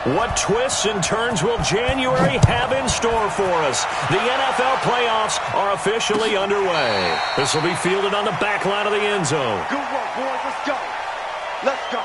What twists and turns will January have in store for us? The NFL playoffs are officially underway. This will be fielded on the back line of the end zone. Good work, boys. Let's go. Let's go.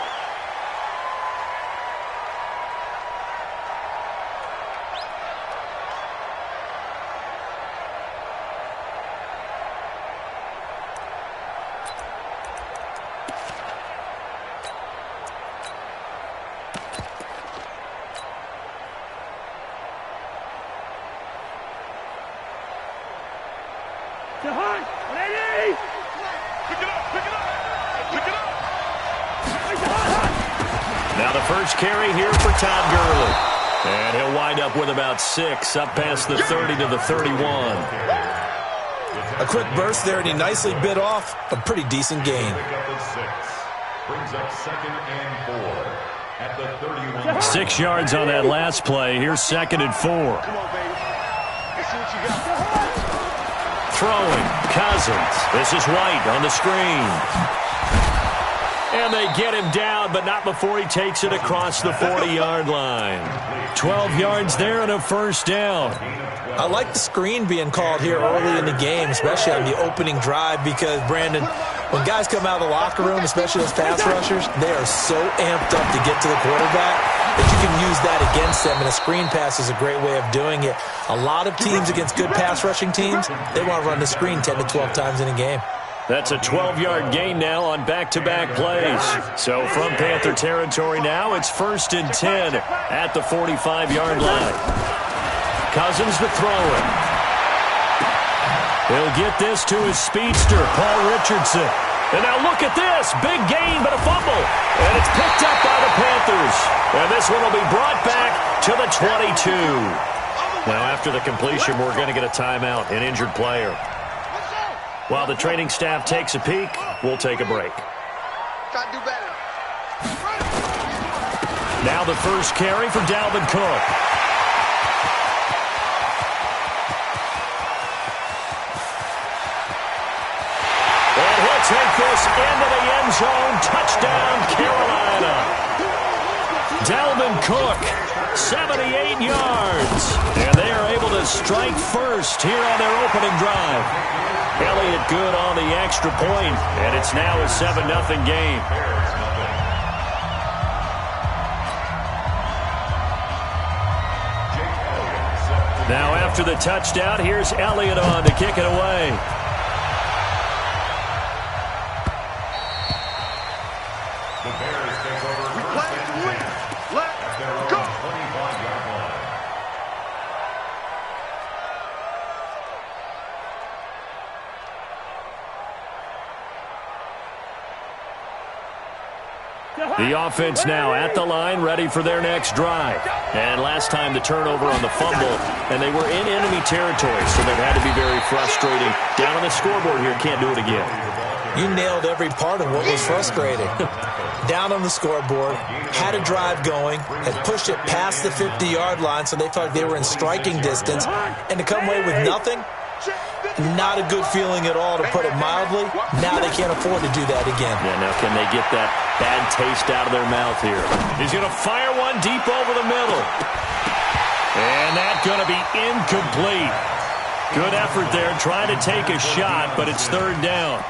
Now the first carry here for Todd Gurley. And he'll wind up with about 6, up past the 30 to the 31. A quick burst there, and he nicely bit off a pretty decent gain. Brings up 2nd and 4 at the 31. 6 yards on that last play. Here's 2nd and 4. Come on, baby. Let's see what you got. Throwing, Cousins. This is White on the screen. And they get him down, but not before he takes it across the 40-yard line. 12 yards there and a first down. I like the screen being called here early in the game, especially on the opening drive, because, Brandon, when guys come out of the locker room, especially those pass rushers, they are so amped up to get to the quarterback that you can use that against them, and a screen pass is a great way of doing it. A lot of teams against good pass rushing teams, they want to run the screen 10 to 12 times in a game. That's a 12-yard gain now on back-to-back plays. So from Panther territory now, it's 1st and 10 at the 45-yard line. Cousins to throw it. He'll get this to his speedster, Paul Richardson. And now look at this. Big gain, but a fumble. And it's picked up by the Panthers. And this one will be brought back to the 22. Now after the completion, we're going to get a timeout, an injured player. While the training staff takes a peek, we'll take a break. Got to do better. Now the first carry for Dalvin Cook. And he'll take this into the end zone. Touchdown, Carolina. Dalvin Cook, 78 yards. And they are able to strike first here on their opening drive. Elliott good on the extra point, and it's now a 7-0 game. Now after the touchdown, here's Elliott on to kick it away. The Bears take over. We play to win. Let's go. 25-yard line. The offense now at the line, ready for their next drive. And last time the turnover on the fumble, and they were in enemy territory, so that had to be very frustrating. Down on the scoreboard here, can't do it again. You nailed every part of what was frustrating. Down on the scoreboard, had a drive going, had pushed it past the 50-yard line, so they felt like they were in striking distance, and to come away with nothing, not a good feeling at all, to put it mildly. Now they can't afford to do that again. Yeah, now can they get that bad taste out of their mouth here? He's going to fire one deep over the middle. And that's going to be incomplete. Good effort there, trying to take a shot, but it's 3rd down.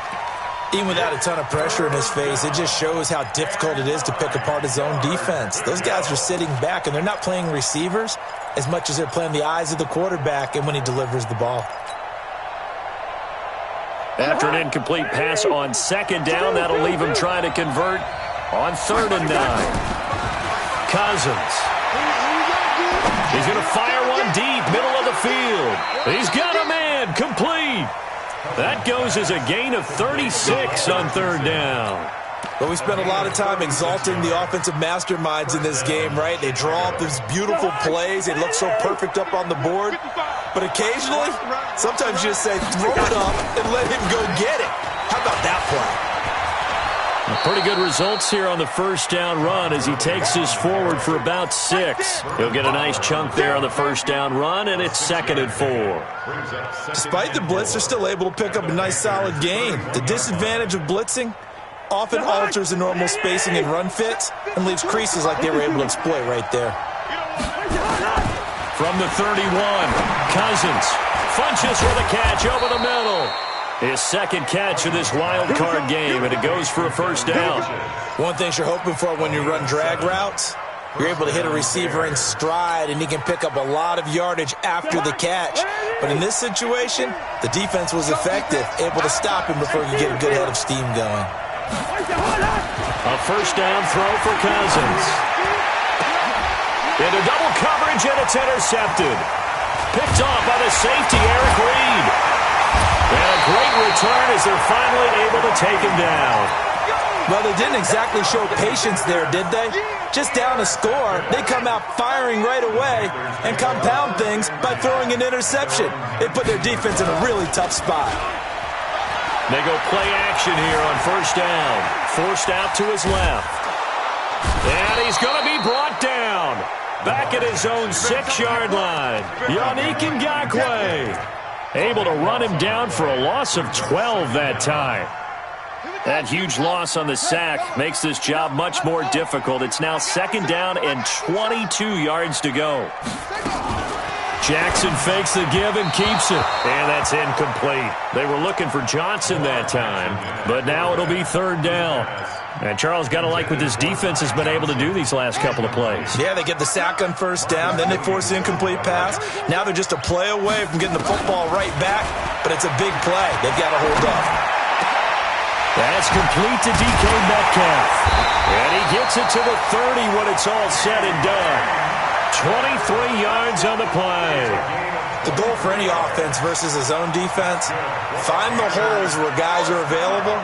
Even without a ton of pressure in his face, it just shows how difficult it is to pick apart his own defense. Those guys are sitting back, and they're not playing receivers as much as they're playing the eyes of the quarterback and when he delivers the ball. After an incomplete pass on 2nd down, that'll leave him trying to convert on 3rd and 9. Cousins. He's going to fire one deep, middle of the field. He's got a man, complete. That goes as a gain of 36 on 3rd down. But we spent a lot of time exalting the offensive masterminds in this game, right? They draw up these beautiful plays. They look so perfect up on the board. But occasionally, sometimes you just say, throw it up and let him go get it. How about that play? Pretty good results here on the 1st down run as he takes this forward for about 6. He'll get a nice chunk there on the 1st down run, and it's 2nd and 4. Despite the blitz, they're still able to pick up a nice solid gain. The disadvantage of blitzing often alters the normal spacing and run fits and leaves creases like they were able to exploit right there. From the 31, Cousins punches for the catch over the middle. His second catch of this wild card game, and it goes for a first down. One thing you're hoping for when you run drag routes, you're able to hit a receiver in stride, and he can pick up a lot of yardage after the catch. But in this situation, the defense was effective, able to stop him before you get a good head of steam going. A first down throw for Cousins. Into double coverage, and it's intercepted. Picked off by the safety, Eric Reed. And a great return as they're finally able to take him down. Well, they didn't exactly show patience there, did they? Just down a score, they come out firing right away and compound things by throwing an interception. They put their defense in a really tough spot. They go play action here on first down. Forced out to his left. And he's going to be brought down. Back at his own 6-yard line. Yannick Ngakoue able to run him down for a loss of 12 that time. That huge loss on the sack makes this job much more difficult. It's now second down and 22 yards to go. Jackson fakes the give and keeps it. And that's incomplete. They were looking for Johnson that time, but now it'll be third down. And Charles, got to like what this defense has been able to do these last couple of plays. Yeah, they get the sack on first down, then they force the incomplete pass. Now they're just a play away from getting the football right back, but it's a big play. They've got to hold up. That's complete to DK Metcalf. And he gets it to the 30 when it's all said and done. 23 yards on the play. The goal for any offense versus his own defense, find the holes where guys are available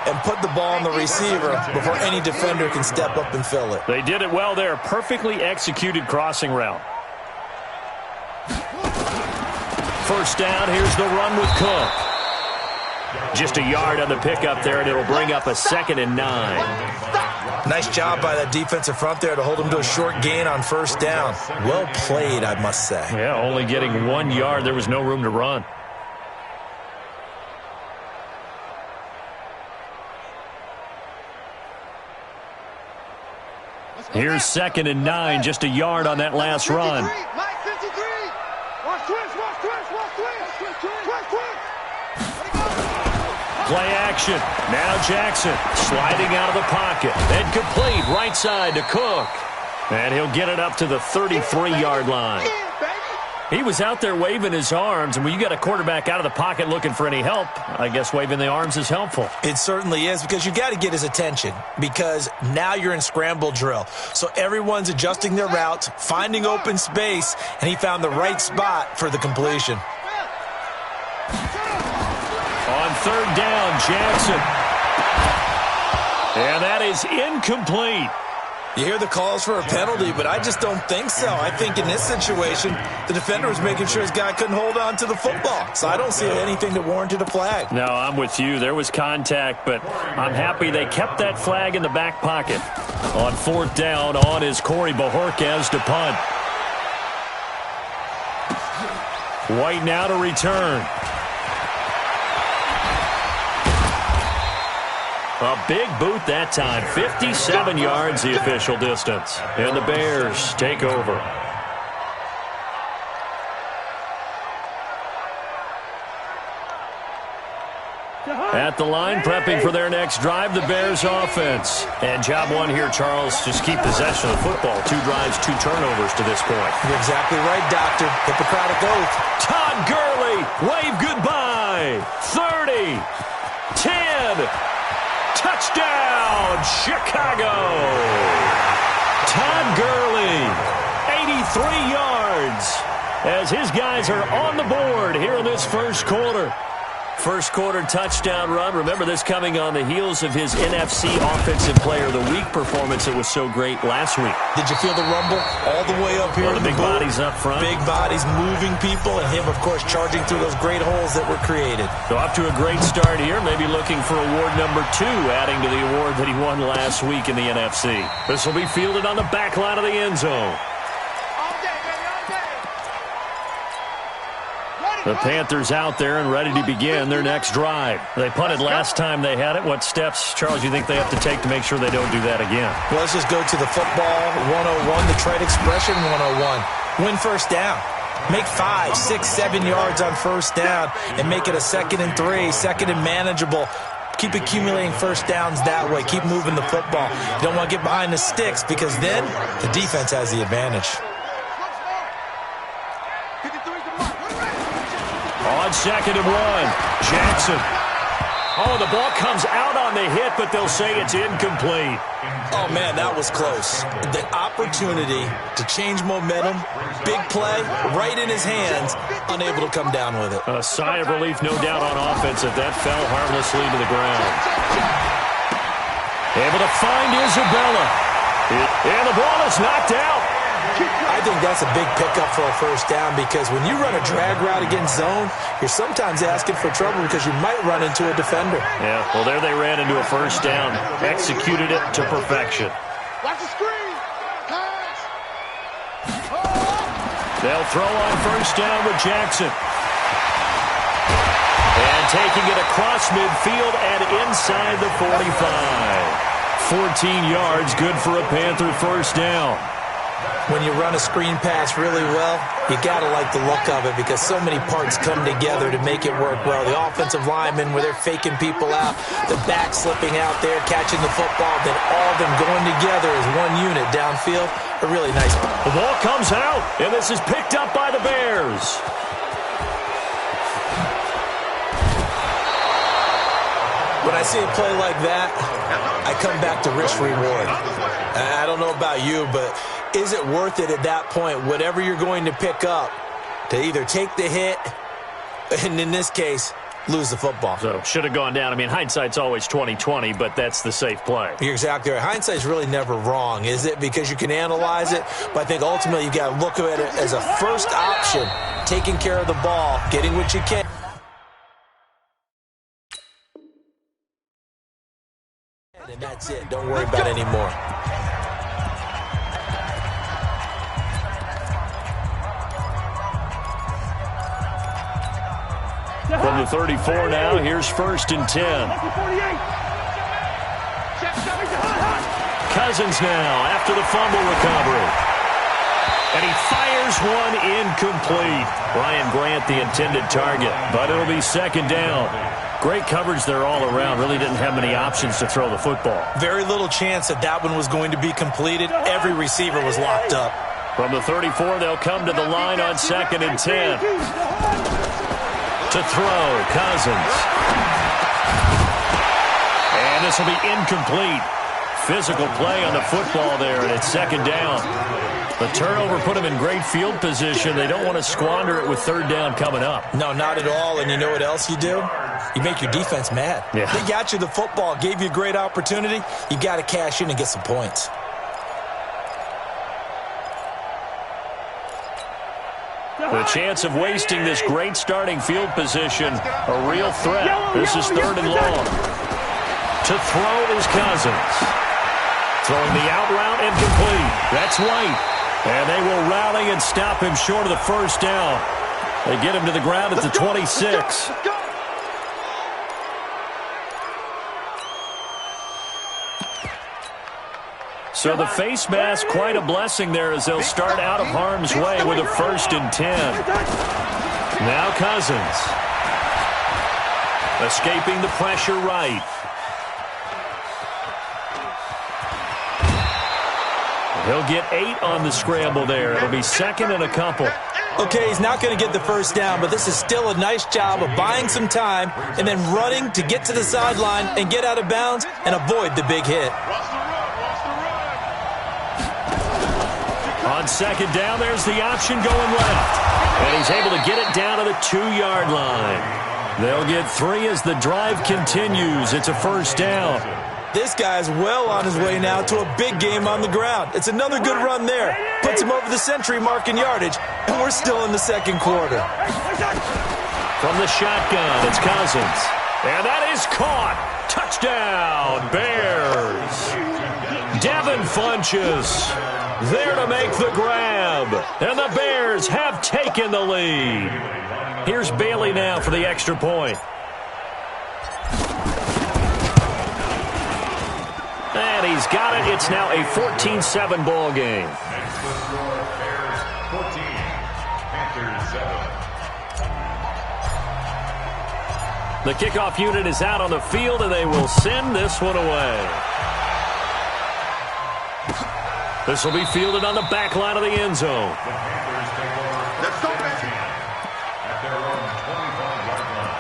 and put the ball on the receiver before any defender can step up and fill it. They did it well there. Perfectly executed crossing route. First down, here's the run with Cook. Just a yard on the pickup there, and it'll bring up a 2nd and 9. Nice job by that defensive front there to hold him to a short gain on first down. Well played, I must say. Yeah, only getting 1 yard. There was no room to run. Here's 2nd and 9, just a yard on that last run. Play action. Now Jackson sliding out of the pocket. And complete right side to Cook. And he'll get it up to the 33-yard line. He was out there waving his arms, and when you got a quarterback out of the pocket looking for any help, I guess waving the arms is helpful. It certainly is, because you got to get his attention, because now you're in scramble drill. So everyone's adjusting their routes, finding open space, and he found the right spot for the completion. On third down, Jackson. And that is incomplete. You hear the calls for a penalty, but I just don't think so. I think in this situation, the defender was making sure his guy couldn't hold on to the football. So I don't see anything that warranted a flag. No, I'm with you. There was contact, but I'm happy they kept that flag in the back pocket. On fourth down, on is Corey Bojorquez to punt. White now to return. A big boot that time. 57 yards the official distance. And the Bears take over. At the line, prepping for their next drive, the Bears offense. And job one here, Charles, just keep possession of the football. 2 drives, 2 turnovers to this point. You're exactly right, Doctor. Hippocratic oath. Todd Gurley, wave goodbye. 30, 10, touchdown, Chicago. Todd Gurley, 83 yards, as his guys are on the board here in this first quarter. First quarter touchdown run. Remember, this coming on the heels of his NFC Offensive Player of the Week performance that was so great last week. Did you feel the rumble all the way up here? The big bodies up front. Big bodies moving people, and him, of course, charging through those great holes that were created. So off to a great start here. Maybe looking for award number 2, adding to the award that he won last week in the NFC. This will be fielded on the back line of the end zone. Ready? The Panthers out there and ready to begin their next drive. They punted last time they had it. What steps, Charles, do you think they have to take to make sure they don't do that again? Well, let's just go to the football 101, the trade expression 101. Win first down. Make 5, 6, 7 yards on first down and make it a 2nd and 3, 2nd and manageable. Keep accumulating first downs that way. Keep moving the football. You don't want to get behind the sticks because then the defense has the advantage. On 2nd and 1, Jackson. Oh, the ball comes out on the hit, but they'll say it's incomplete. Oh, man, that was close. The opportunity to change momentum, big play, right in his hands, unable to come down with it. A sigh of relief, no doubt, on offense if that fell harmlessly to the ground. Able to find Isabella. And the ball is knocked out. I think that's a big pickup for a first down because when you run a drag route against zone, you're sometimes asking for trouble because you might run into a defender. Yeah, well, there they ran into a first down. Executed it to perfection. Watch the screen. Pass. They'll throw on first down with Jackson. And taking it across midfield and inside the 45. 14 yards, good for a Panther first down. When you run a screen pass really well, you got to like the look of it because so many parts come together to make it work well. The offensive linemen, where they're faking people out, the back slipping out there, catching the football, then all of them going together as one unit downfield. A really nice. The ball comes out, and this is picked up by the Bears. When I see a play like that, I come back to risk-reward. I don't know about you, but is it worth it at that point, whatever you're going to pick up, to either take the hit, and in this case, lose the football? So, should have gone down. I mean, hindsight's always 20/20, but that's the safe play. You're exactly right. Hindsight's really never wrong, is it? Because you can analyze it, but I think ultimately you got to look at it as a first option, taking care of the ball, getting what you can. And that's it. Don't worry about it anymore. From the 34 now, here's 1st and 10. Cousins now after the fumble recovery. And he fires one incomplete. Ryan Grant the intended target, but it'll be 2nd down. Great coverage there all around. Really didn't have many options to throw the football. Very little chance that that one was going to be completed. Every receiver was locked up. From the 34, they'll come to the line on 2nd and 10. To throw, Cousins. And this will be incomplete. Physical play on the football there, and it's 2nd down. The turnover put them in great field position. They don't want to squander it with 3rd down coming up. No, not at all. And you know what else you do? You make your defense mad. Yeah. They got you the football, gave you a great opportunity. You got to cash in and get some points. The chance of wasting this great starting field position, a real threat. This is 3rd and long. To throw is Cousins. Throwing the out route incomplete. That's White. And they will rally and stop him short of the first down. They get him to the ground at the 26. So the face mask, quite a blessing there as they'll start out of harm's way with a 1st and 10. Now Cousins. Escaping the pressure right. He'll get 8 on the scramble there. It'll be 2nd and a couple. Okay, he's not going to get the first down, but this is still a nice job of buying some time and then running to get to the sideline and get out of bounds and avoid the big hit. On 2nd down, there's the option going left. And he's able to get it down to the 2-yard line. They'll get 3 as the drive continues. It's a 1st down. This guy's well on his way now to a big game on the ground. It's another good run there. Puts him over the century mark in yardage, and we're still in the 2nd quarter. From the shotgun, it's Cousins. And that is caught. Touchdown, Bears. Devin Funches. there to make the grab. And the Bears have taken the lead. Here's Bailey now for the extra point. And he's got it. It's now a 14-7 ball game. Next to score, Bears 14, Panthers 7. The kickoff unit is out on the field, and they will send this one away. This will be fielded on the back line of the end zone. The Panthers take over first and 10 at their own 25-yard line.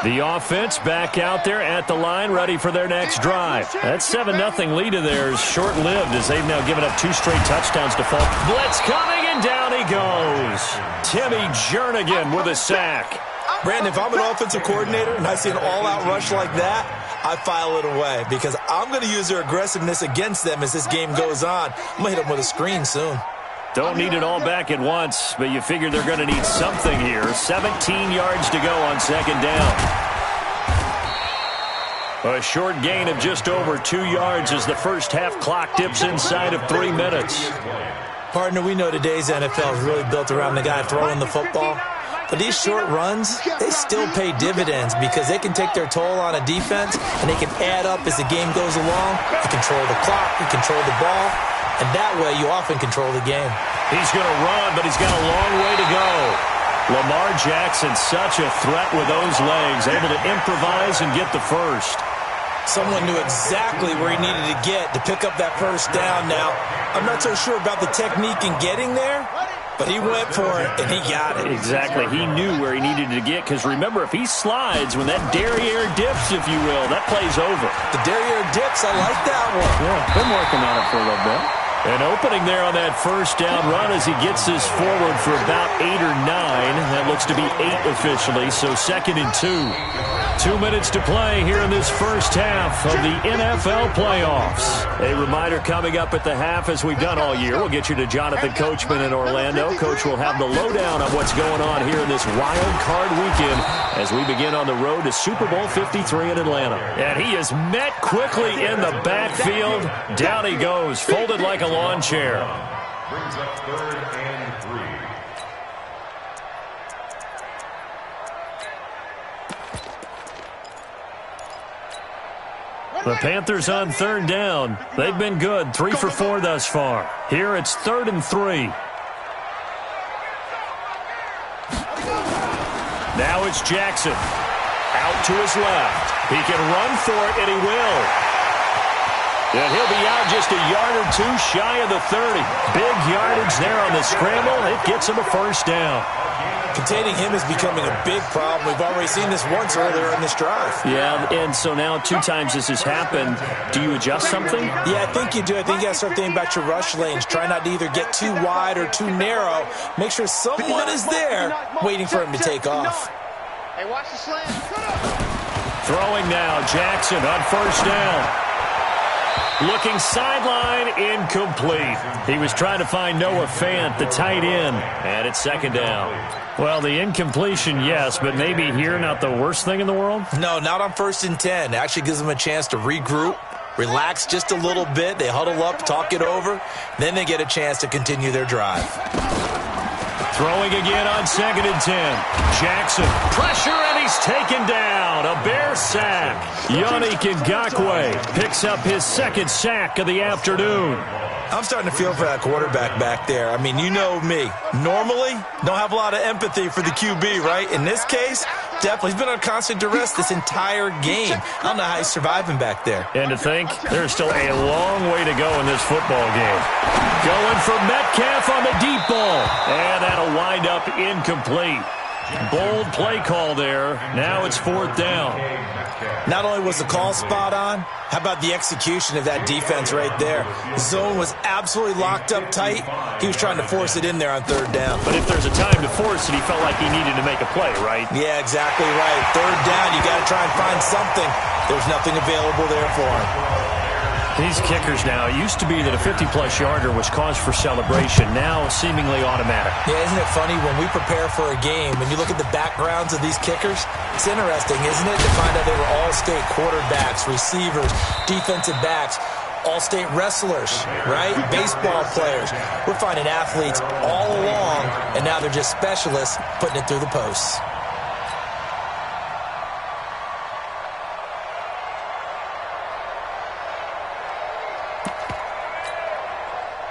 The offense back out there at the line, ready for their next drive. That 7-0 lead of theirs short-lived as they've now given up 2 straight touchdowns to fall. Blitz coming, and down he goes. Timmy Jernigan with a sack. Brandon, if I'm an offensive coordinator and I see an all-out rush like that, I file it away because I'm going to use their aggressiveness against them as this game goes on. I'm going to hit them with a screen soon. Don't need it all back at once, but you figure they're going to need something here. 17 yards to go on second down. A short gain of just over 2 yards as the first half clock dips inside of 3 minutes. Partner, we know today's NFL is really built around the guy throwing the football. But these short runs, they still pay dividends because they can take their toll on a defense and they can add up as the game goes along. You control the clock, you control the ball, and that way you often control the game. He's going to run, but he's got a long way to go. Lamar Jackson, such a threat with those legs, able to improvise and get the first. Someone knew exactly where he needed to get to pick up that first down. Now, I'm not so sure about the technique in getting there, but he went for it, and he got it. Exactly. He knew where he needed to get, because remember, if he slides, when that derriere dips, if you will, that play's over. The derriere dips, I like that one. Yeah, been working on it for a little bit. An opening there on that first down run as he gets this forward for about 8 or 9. That looks to be 8 officially, so 2nd and 2. 2 minutes to play here in this first half of the NFL playoffs. A reminder coming up at the half, as we've done all year. We'll get you to Jonathan Coachman in Orlando. Coach will have the lowdown on what's going on here in this wild card weekend as we begin on the road to Super Bowl 53 in Atlanta. And he is met quickly in the backfield. Down he goes, folded like a lawn chair. Brings up 3rd and 3. The Panthers on 3rd down. They've been good, 3 for 4 thus far. Here it's 3rd and 3. Now it's Jackson. Out to his left. He can run for it, and he will. And he'll be out just a yard or 2 shy of the 30. Big yardage there on the scramble. It gets him a first down. Containing him is becoming a big problem. We've already seen this once earlier in this drive. Yeah, and so now 2 times this has happened. Do you adjust something? Yeah, I think you do. I think you got to start thinking about your rush lanes. Try not to either get too wide or too narrow. Make sure someone is there waiting for him to take off. Hey, watch the slant. Throwing now, Jackson on first down. Looking sideline, incomplete. He was trying to find Noah Fant, the tight end, and it's 2nd down. Well, the incompletion, yes, but maybe here not the worst thing in the world? No, not on 1st and 10. It actually gives them a chance to regroup, relax just a little bit. They huddle up, talk it over. Then they get a chance to continue their drive. Throwing again on 2nd and 10. Jackson, pressure, and he's taken down. A Bear sack. Yannick Ngakoue picks up his 2nd sack of the afternoon. I'm starting to feel for that quarterback back there. I mean, you know me. Normally, don't have a lot of empathy for the QB, right? In this case, definitely. He's been on constant duress this entire game. I don't know how he's surviving back there. And to think, there's still a long way to go in this football game. Going for Metcalf on the deep ball. And that'll wind up incomplete. Bold play call there. Now it's 4th down. Not only was the call spot on, how about the execution of that defense right there? The zone was absolutely locked up tight. He was trying to force it in there on 3rd down. But if there's a time to force it, he felt like he needed to make a play, right? Yeah, exactly right. 3rd down, you got to try and find something. There's nothing available there for him. These kickers now, it used to be that a 50-plus yarder was cause for celebration. Now, seemingly automatic. Yeah, isn't it funny when we prepare for a game, when you look at the backgrounds of these kickers, it's interesting, isn't it, to find out they were all-state quarterbacks, receivers, defensive backs, all-state wrestlers, right? Baseball players. We're finding athletes all along, and now they're just specialists putting it through the posts.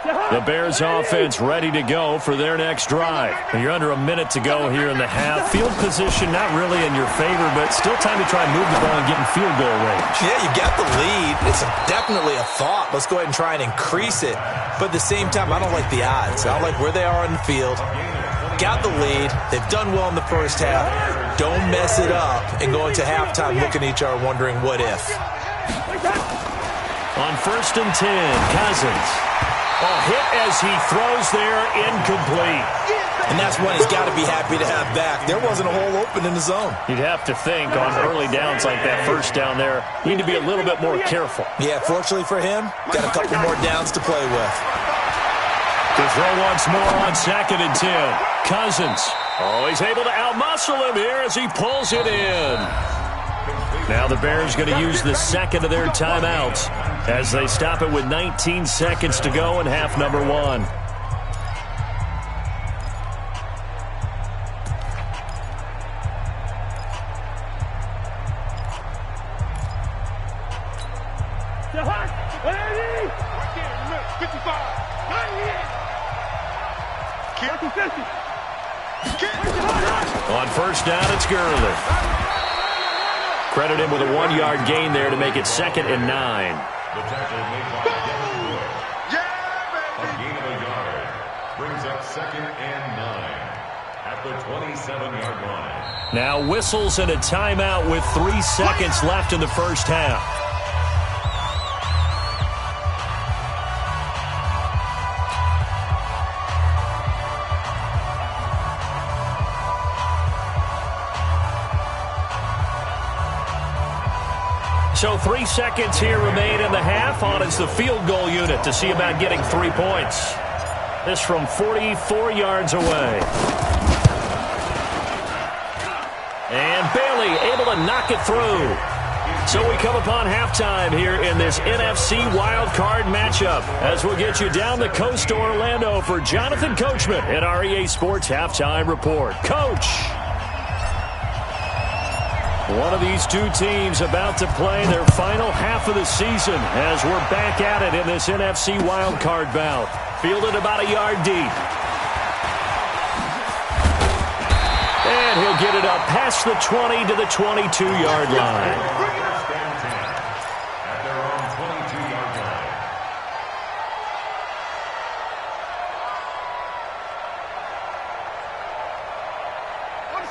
The Bears offense ready to go for their next drive. And you're under a minute to go here in the half. Field position not really in your favor, but still time to try and move the ball and get in field goal range. Yeah, you got the lead. It's definitely a thought. Let's go ahead and try and increase it. But at the same time, I don't like the odds. I don't like where they are on the field. Got the lead. They've done well in the first half. Don't mess it up and go into halftime looking at each other wondering what if. On 1st and 10, Cousins. A hit as he throws there, incomplete. And that's one he's got to be happy to have back. There wasn't a hole open in the zone. You'd have to think on early downs like that first down there, you need to be a little bit more careful. Yeah, fortunately for him, got a couple more downs to play with. To throw once more on 2nd and 10. Cousins. Oh, he's able to outmuscle him here as he pulls it in. Now the Bears going to use the second of their timeouts as they stop it with 19 seconds to go in half number 1. On 1st down, it's Gurley. Credit him with a 1-yard gain there to make it 2nd and 9. The tackle made by Devin Wood. A gain of a yard. Brings up 2nd and 9 at the 27-yard line. Now whistles and a timeout with 3 seconds left in the first half. So 3 seconds here remain in the half. On is the field goal unit to see about getting 3 points. This from 44 yards away. And Bailey able to knock it through. So we come upon halftime here in this NFC wildcard matchup as we'll get you down the coast to Orlando for Jonathan Coachman at our EA Sports Halftime Report. Coach! One of these two teams about to play their final half of the season as we're back at it in this NFC wildcard bout. Fielded about a yard deep. And he'll get it up past the 20 to the 22-yard line.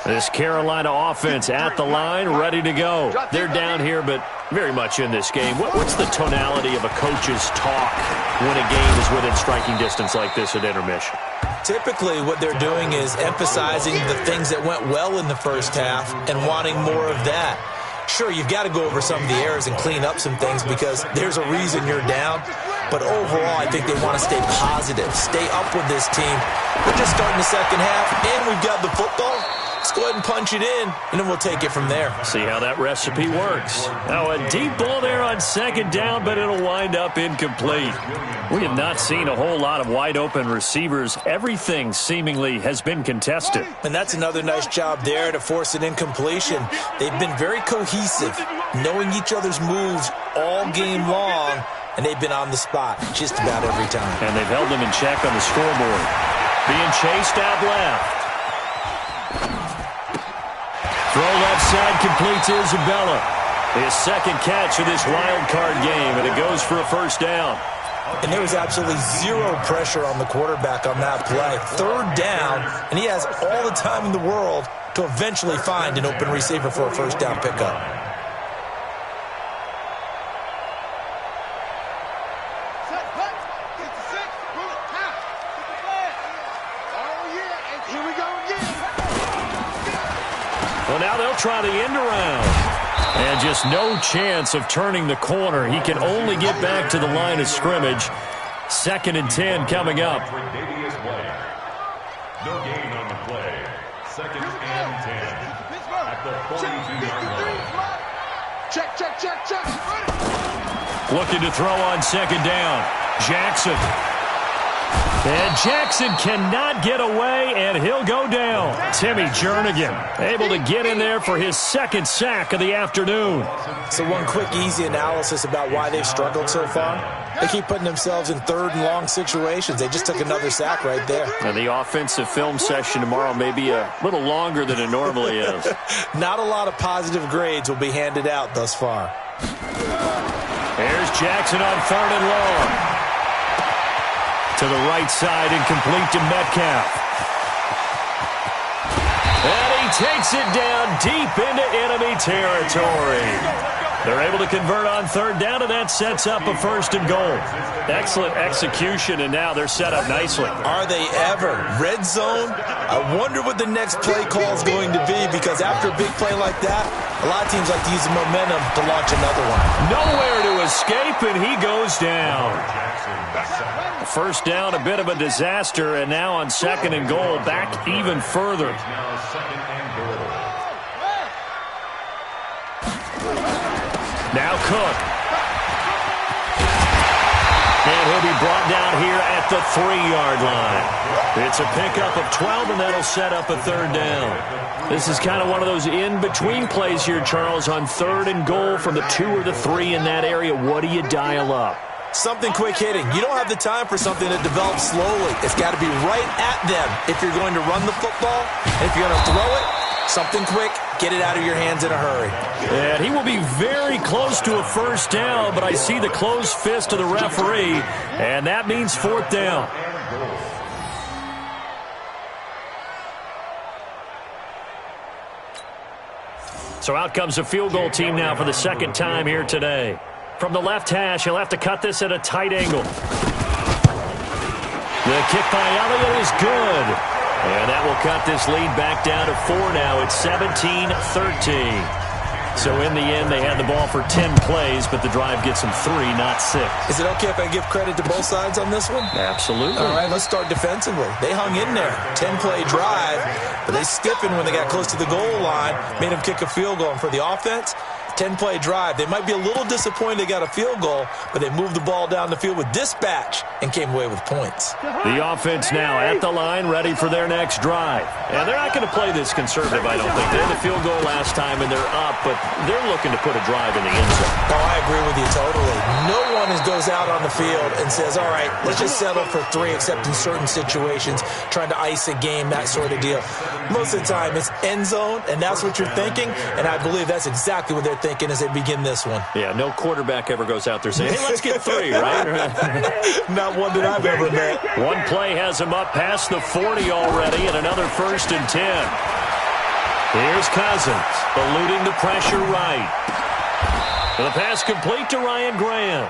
This Carolina offense at the line, ready to go. They're down here, but very much in this game. What's the tonality of a coach's talk when a game is within striking distance like this at intermission? Typically, what they're doing is emphasizing the things that went well in the first half and wanting more of that. Sure, you've got to go over some of the errors and clean up some things because there's a reason you're down. But overall, I think they want to stay positive, stay up with this team. We're just starting the second half, and we've got the football. Let's go ahead and punch it in, and then we'll take it from there. See how that recipe works. Now, a deep ball there on 2nd down, but it'll wind up incomplete. We have not seen a whole lot of wide-open receivers. Everything seemingly has been contested. And that's another nice job there to force an incompletion. They've been very cohesive, knowing each other's moves all game long, and they've been on the spot just about every time. And they've held them in check on the scoreboard. Being chased out left. Throw left side completes Isabella. His second catch of this wild card game, and it goes for a first down. And there was absolutely zero pressure on the quarterback on that play. 3rd down, and he has all the time in the world to eventually find an open receiver for a first down pickup. Well, now they'll try the end around. And just no chance of turning the corner. He can only get back to the line of scrimmage. 2nd and 10 coming up. No gain on the play. 2nd and 10 at the 42-yard line. Check. Looking to throw on 2nd down. Jackson. And Jackson cannot get away, and he'll go down. Timmy Jernigan able to get in there for his 2nd sack of the afternoon. So one quick, easy analysis about why they've struggled so far. They keep putting themselves in 3rd and long situations. They just took another sack right there. And the offensive film session tomorrow may be a little longer than it normally is. Not a lot of positive grades will be handed out thus far. Here's Jackson on 3rd and long. To the right side and complete to Metcalf. And he takes it down deep into enemy territory. They're able to convert on 3rd down, and that sets up a 1st and goal. Excellent execution, and now they're set up nicely. Are they ever? Red zone? I wonder what the next play call is going to be, because after a big play like that, a lot of teams like to use the momentum to launch another one. Nowhere to escape, and he goes down. 1st down, a bit of a disaster, and now on 2nd and goal, back even further. Now 2nd and goal. Now Cook. And he'll be brought down here at the 3-yard line. It's a pickup of 12, and that'll set up a 3rd down. This is kind of one of those in-between plays here, Charles, on 3rd and goal from the 2 or the 3 in that area. What do you dial up? Something quick hitting. You don't have the time for something that develops slowly. It's got to be right at them if you're going to run the football. And if you're going to throw it, something quick, get it out of your hands in a hurry. And he will be very close to a 1st down, but I see the closed fist of the referee, and that means 4th down. So out comes a field goal team now for the 2nd time here today. From the left hash, he'll have to cut this at a tight angle. The kick by Elliott is good. And that will cut this lead back down to 4 now. It's 17-13. So in the end, they had the ball for 10 plays, but the drive gets them 3, not 6. Is it okay if I give credit to both sides on this one? Absolutely. All right, let's start defensively. They hung in there. 10-play drive, but they stiffened when they got close to the goal line, made them kick a field goal. And for the offense, 10-play drive. They might be a little disappointed they got a field goal, but they moved the ball down the field with dispatch and came away with points. The offense now at the line, ready for their next drive. And they're not going to play this conservative, I don't think. They had the field goal last time, and they're up, but they're looking to put a drive in the end zone. Oh, I agree with you totally. No one goes out on the field and says, all right, let's just settle for 3, except in certain situations, trying to ice a game, that sort of deal. Most of the time, it's end zone, and that's what you're thinking, and I believe that's exactly what they're thinking as they begin this one. Yeah, no quarterback ever goes out there saying, hey, let's get 3, right? Not one that I've ever met. One play has him up past the 40 already, and another 1st and 10. Here's Cousins, eluding the pressure right. The pass complete to Ryan Graham.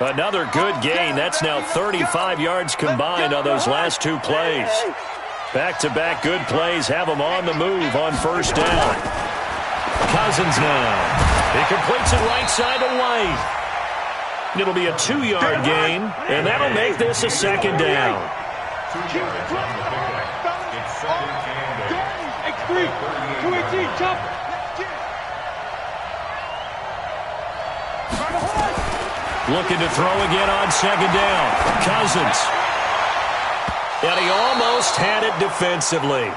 Another good gain. That's now 35 yards combined on those last 2 plays. Back-to-back good plays have him on the move on 1st down. Cousins now. He completes it right side to White. It'll be a 2-yard gain, and that'll make this a 2nd down. 2 yards on the pickup. It's 2nd and goal. X3, 218, jump. Looking to throw again on 2nd down. Cousins. And he almost had it defensively.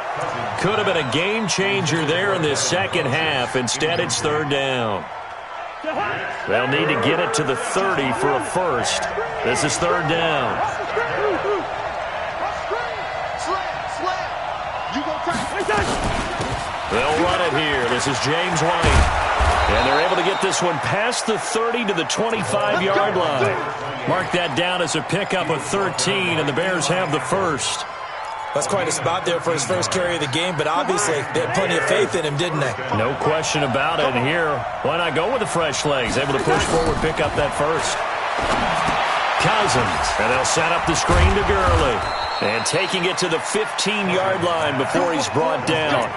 Could have been a game changer there in this 2nd half. Instead, it's 3rd down. They'll need to get it to the 30 for a 1st. This is 3rd down. They'll run it here. This is James White. And they're able to get this one past the 30 to the 25-yard line. Mark that down as a pickup of 13, and the Bears have the 1st. That's quite a spot there for his first carry of the game, but obviously they had plenty of faith in him, didn't they? No question about it. And here, why not go with the fresh legs? Able to push forward, pick up that 1st. Cousins, and they'll set up the screen to Gurley. And taking it to the 15-yard line before he's brought down.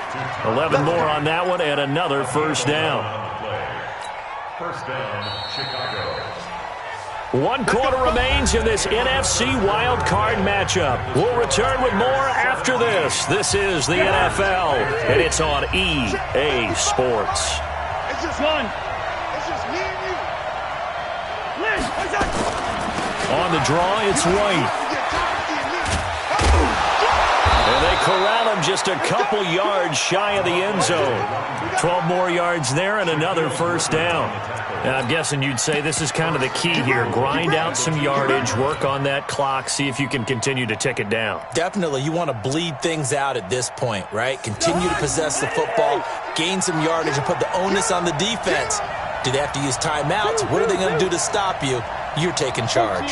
11 more on that one, and another 1st down. First down, Chicago. 1 quarter remains in this NFC Wild Card matchup. We'll return with more after this. This is the NFL, and it's on EA Sports. It's just one. It's just me and you. Liz, what's that? On the draw, it's White. And they corral him just a couple yards shy of the end zone. 12 more yards there and another first down. Now, I'm guessing you'd say this is kind of the key here. Grind out some yardage, work on that clock, see if you can continue to tick it down. Definitely, you want to bleed things out at this point, right? Continue to possess the football, gain some yardage, and put the onus on the defense. Do they have to use timeouts? What are they going to do to stop you? You're taking charge.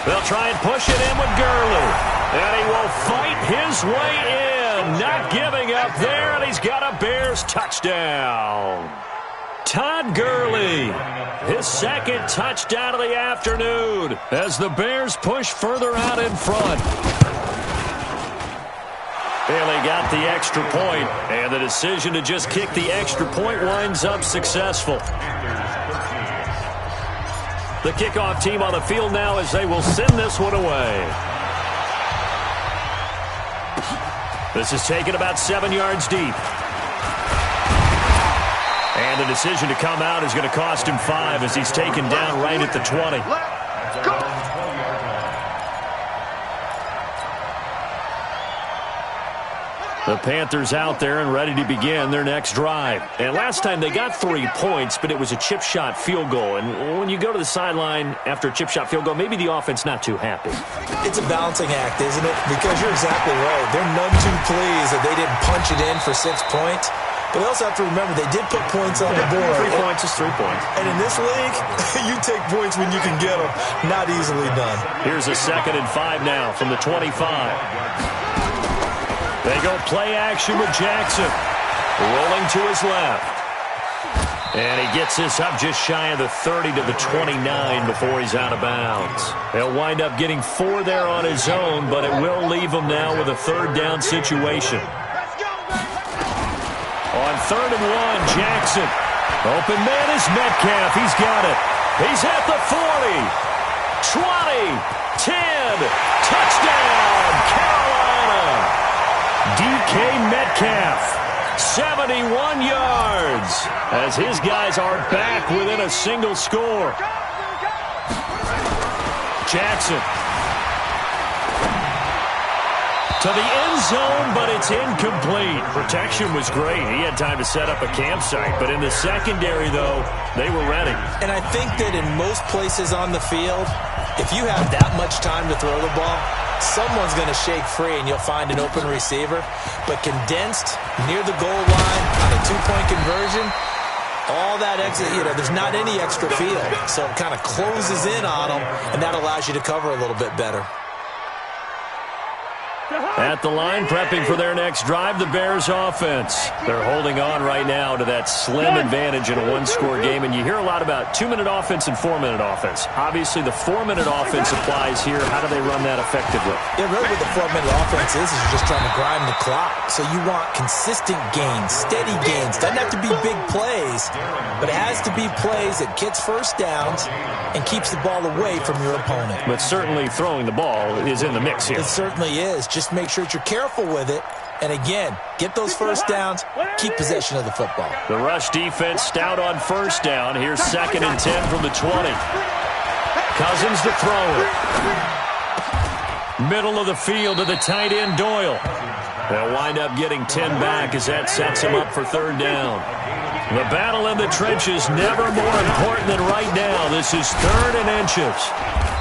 They'll try and push it in with Gurley. And he will fight his way in. Not giving up there, and he's got a Bears touchdown. Todd Gurley, his second touchdown of the afternoon as the Bears push further out in front. Bailey got the extra point, and the decision to just kick the extra point winds up successful. The kickoff team on the field now as they will send this one away. This is taken about 7 yards deep. And the decision to come out is going to cost him 5 as he's taken down right at the 20. The Panthers out there and ready to begin their next drive. And last time they got 3 points, but it was a chip shot field goal. And when you go to the sideline after a chip shot field goal, maybe the offense not too happy. It's a balancing act, isn't it? Because you're exactly right. They're none too pleased that they didn't punch it in for 6 points. But they also have to remember they did put points on the board. 3 points is 3 points. And in this league, you take points when you can get them. Not easily done. Here's a 2nd and 5 now from the 25. They go play action with Jackson. Rolling to his left. And he gets this up just shy of the 30 to the 29 before he's out of bounds. He'll wind up getting 4 there on his own, but it will leave him now with a 3rd down situation. On 3rd and 1, Jackson. Open man is Metcalf. He's got it. He's at the 40. 20. 10. Touchdown, Carolina. DK Metcalf, 71 yards, as his guys are back within a single score. Jackson to the end zone, but it's incomplete. Protection was great. He had time to set up a campsite, but in the secondary, though, they were ready. And I think that in most places on the field, if you have that much time to throw the ball, someone's going to shake free and you'll find an open receiver. But condensed near the goal line on a 2-point conversion, all that exit, there's not any extra field. So it kind of closes in on them, and that allows you to cover a little bit better. At the line, prepping for their next drive, the Bears offense. They're holding on right now to that slim advantage in a 1-score game, and you hear a lot about 2-minute offense and 4-minute offense. Obviously, the 4-minute offense applies here. How do they run that effectively? Yeah, really what the 4-minute offense is you're just trying to grind the clock. So you want consistent gains, steady gains. Doesn't have to be big plays, but it has to be plays that gets first downs and keeps the ball away from your opponent. But certainly throwing the ball is in the mix here. It certainly is. Just make sure that you're careful with it. And again, get those first downs, keep possession of the football. The rush defense stout on first down. Here's 2nd and 10 from the 20. Cousins to throw it. Middle of the field to the tight end, Doyle. They'll wind up getting 10 back as that sets him up for 3rd down. The battle in the trenches never more important than right now. This is 3rd and inches.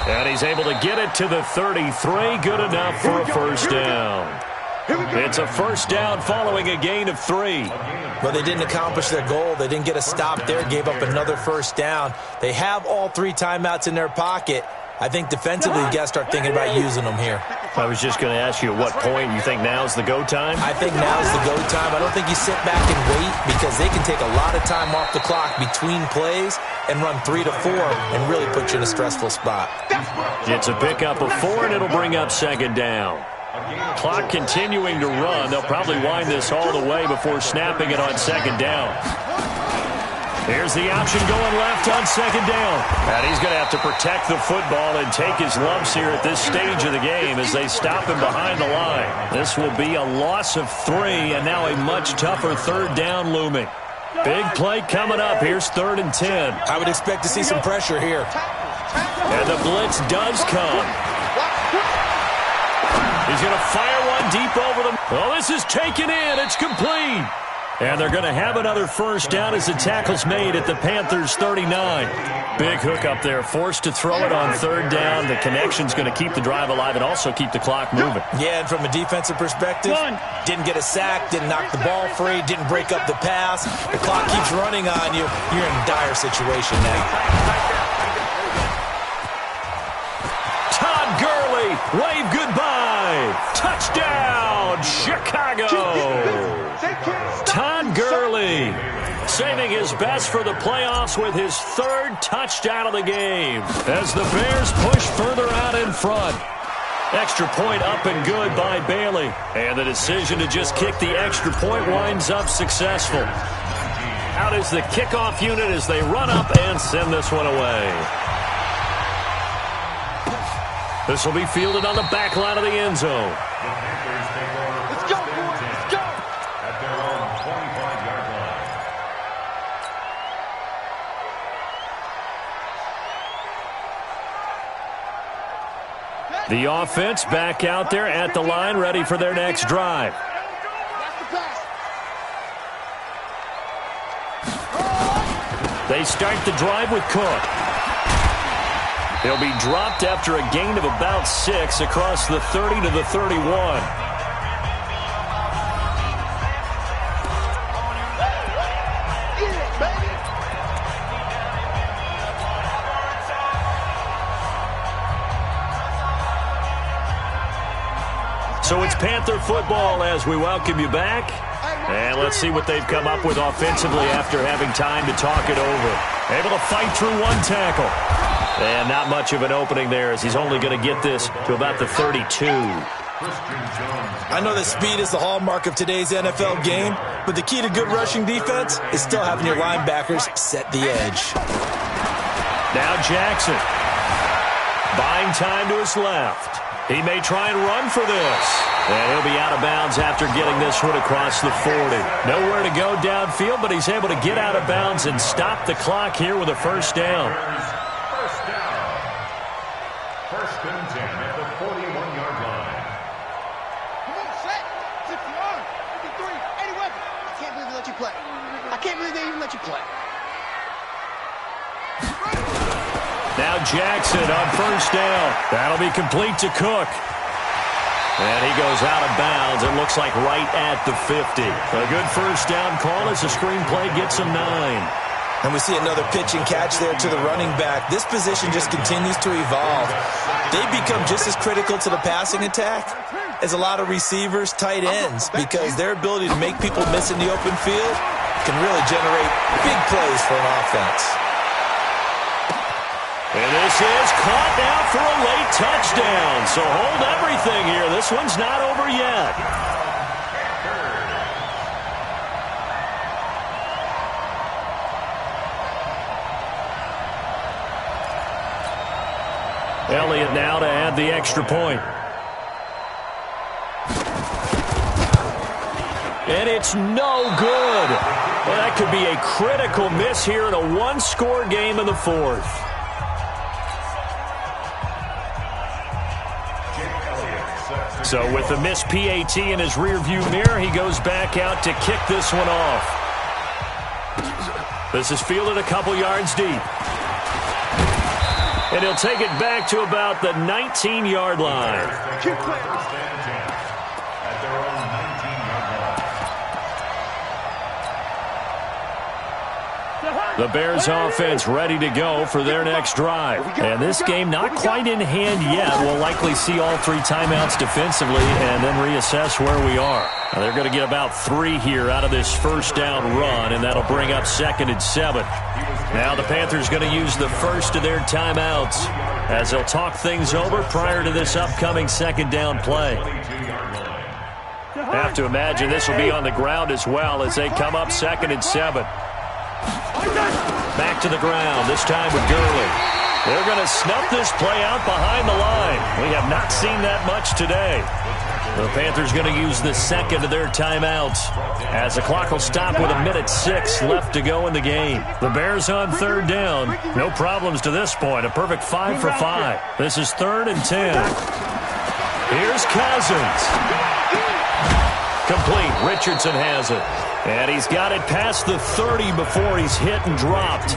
And he's able to get it to the 33. Good enough for a first down. It's a first down following a gain of 3. But they didn't accomplish their goal. They didn't get a stop there, gave up another first down. They have all 3 timeouts in their pocket. I think defensively, you got to start thinking about using them here. I was just going to ask you at what point you think now's the go time? I think now's the go time. I don't think you sit back and wait because they can take a lot of time off the clock between plays and run 3 to 4 and really put you in a stressful spot. It's a pickup of 4, and it'll bring up 2nd down. Clock continuing to run. They'll probably wind this all the way before snapping it on 2nd down. Here's the option going left on second down. And he's going to have to protect the football and take his lumps here at this stage of the game as they stop him behind the line. This will be a loss of 3, and now a much tougher third down looming. Big play coming up. Here's 3rd and 10. I would expect to see some pressure here. And the blitz does come. He's going to fire one deep over them. Well, this is taken in. It's complete. And they're going to have another first down as the tackle's made at the Panthers' 39. Big hook up there. Forced to throw it on 3rd down. The connection's going to keep the drive alive and also keep the clock moving. Yeah, and from a defensive perspective, didn't get a sack, didn't knock the ball free, didn't break up the pass. The clock keeps running on you. You're in a dire situation now. Todd Gurley, wave goodbye. Touchdown, Chicago. Todd Gurley saving his best for the playoffs with his 3rd touchdown of the game as the Bears push further out in front. Extra point up and good by Bailey. And the decision to just kick the extra point winds up successful. Out is the kickoff unit as they run up and send this one away. This will be fielded on the back line of the end zone. Let's go, boys. Let's go. At their own 25-yard line. The offense back out there at the line, ready for their next drive. They start the drive with Cook. He'll be dropped after a gain of about 6 across the 30 to the 31. So it's Panther football as we welcome you back. And let's see what they've come up with offensively after having time to talk it over. Able to fight through one tackle. And not much of an opening there as he's only going to get this to about the 32. I know that speed is the hallmark of today's NFL game, but the key to good rushing defense is still having your linebackers set the edge. Now Jackson. Buying time to his left. He may try and run for this. And he'll be out of bounds after getting this one across the 40. Nowhere to go downfield, but he's able to get out of bounds and stop the clock here with a first down. First down. 1st and 10 at the 41-yard line. Come on, set. 60-yard. 53. 80 weapon. I can't believe they let you play. I can't believe they even let you play. Now Jackson on first down. That'll be complete to Cook. And he goes out of bounds. It looks like right at the 50. A good first down call as the screenplay gets him 9. And we see another pitch and catch there to the running back. This position just continues to evolve. They become just as critical to the passing attack as a lot of receivers, tight ends, because their ability to make people miss in the open field can really generate big plays for an offense. And this is caught now for a late touchdown. So hold everything here. This one's not over yet. Elliott now to add the extra point. And it's no good. Well, that could be a critical miss here in a one-score game in the 4th. So with a missed PAT in his rearview mirror, he goes back out to kick this one off. This is fielded a couple yards deep. And he'll take it back to about the 19-yard line. The Bears offense ready to go for their next drive. And this game not quite in hand yet. We'll likely see all 3 timeouts defensively and then reassess where we are. Now they're going to get about 3 here out of this first down run, and that'll bring up 2nd and 7. Now the Panthers going to use the first of their timeouts as they'll talk things over prior to this upcoming 2nd down play. Have to imagine this will be on the ground as well as they come up 2nd and 7. Back to the ground, this time with Gurley. They're going to snuff this play out behind the line. We have not seen that much today. The Panthers going to use the second of their timeouts as the clock will stop with 1:06 left to go in the game. The Bears on third down. No problems to this point. A perfect 5 for 5. This is 3rd and 10. Here's Cousins. Complete. Richardson has it. And he's got it past the 30 before he's hit and dropped.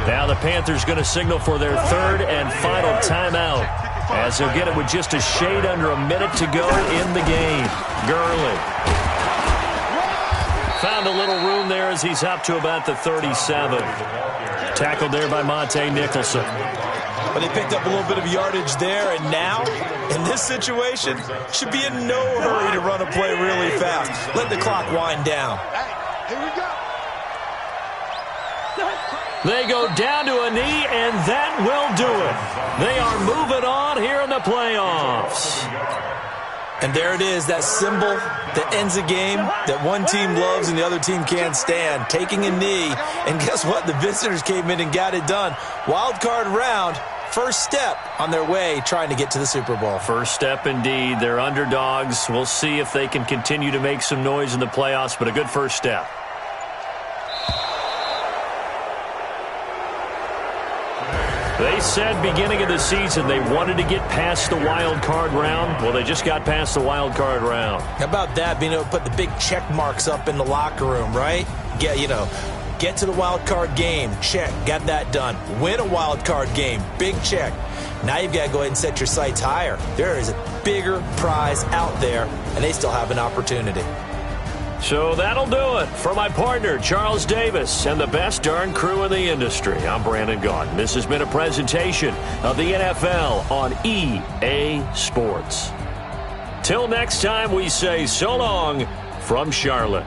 Now the Panthers going to signal for their 3rd and final timeout, as they'll get it with just a shade under a minute to go in the game. Gurley. Found a little room there as he's up to about the 37. Tackled there by Monte Nicholson. But they picked up a little bit of yardage there, and now, in this situation, should be in no hurry to run a play really fast. Let the clock wind down. Here we go. They go down to a knee, and that will do it. They are moving on here in the playoffs. And there it is, that symbol that ends a game that one team loves and the other team can't stand, taking a knee. And guess what? The visitors came in and got it done. Wild card round, first step on their way trying to get to the Super Bowl. First step indeed. They're underdogs. We'll see if they can continue to make some noise in the playoffs, but a good first step. They said beginning of the season they wanted to get past the wild card round. Well, they just got past the wild card round. How about that, being able to put the big check marks up in the locker room, right? Get to the wild card game, check, got that done. Win a wild card game, big check. Now you've got to go ahead and set your sights higher. There is a bigger prize out there, and they still have an opportunity. So that'll do it for my partner, Charles Davis, and the best darn crew in the industry. I'm Brandon Gaudin. This has been a presentation of the NFL on EA Sports. Till next time, we say so long from Charlotte.